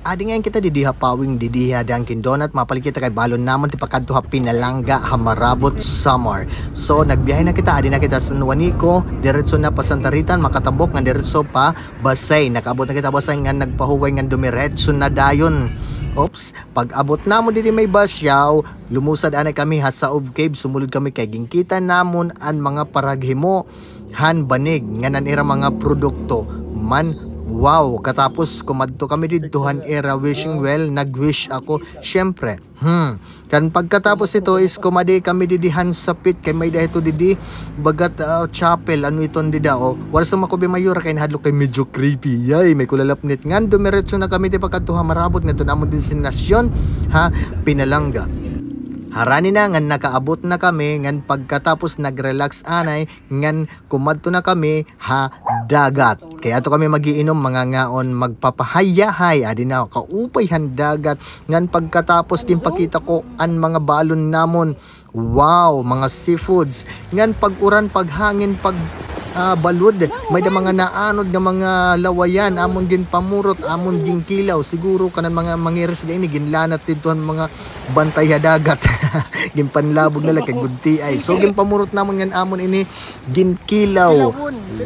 Adi ngayon kita didiha pawing didiha dangkin donut mapali kita kay balon namon ti pakadto Pinalanga Hamarabot Samar. So nagbiyahe na kita adi na kita sa Nuanico diretso na pa Santa Rita makatabok nga diretso pa Basay. Nakaabot na kita Basay nga nagpahuway nga dumiretso na dayon. Ops, pag abot namo diri may Basyaw, lumusad anay kami ha sa Ub Cave, sumulod kami kay gingkita namon an mga paraghimo han banig nga nanira mga produkto man. Wow, katapos kumadto kami didtohan era wishing well, nag-wish ako syempre. Kan pagkatapos ito is kumadi kami didihan sa pit kay may dahito didi bagat chapel ano iton dida wala sa makubi mayor kay nahadlok kay medyo creepy. Yay, may kulalapnit ngan dumiretso na kami ti pagkadto Hamarabot ngadto namon destinasyon ha Pinalanga. Harani na ngan nakaabot na kami ngan pagkatapos nagrelax anay ngan kumadto na kami ha dagat. Kaya ato kami magiinom mga ngaon magpapahayahay adi na kaupay han dagat ngan pagkatapos gimpakita ko an mga balon namon. Wow, mga seafoods ngan pag-uran paghangin pag balud may da mga naanod nga mga lawayan amon gin pamurot amon gin kilaw siguro kanan mga mangiris ini ginlanat didtohan mga bantay dagat gin panlabog na kay gudti ay so gin pamurot namon ngan amon ini gin kilaw.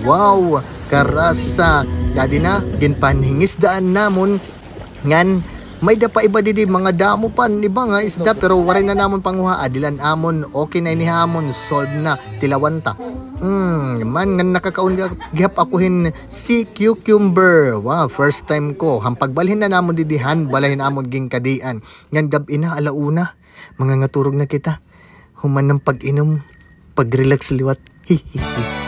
Wow, karasa dadi na gin panhingisdaan namon ngan may da pa iba didi mga damo pan iba nga isda pero waray na namon panguha adilan amon okay na ini hamon solve na tilawanta. Man nga nakakaon gihap akuhin si cucumber. Wow, first time ko. Hampagbalhin na namon didihan, balahin amon ging kadian. Ngan gabi na alauna, mga ngaturog na kita. Human ng pag-inom, pag-relax liwat. Hihihi.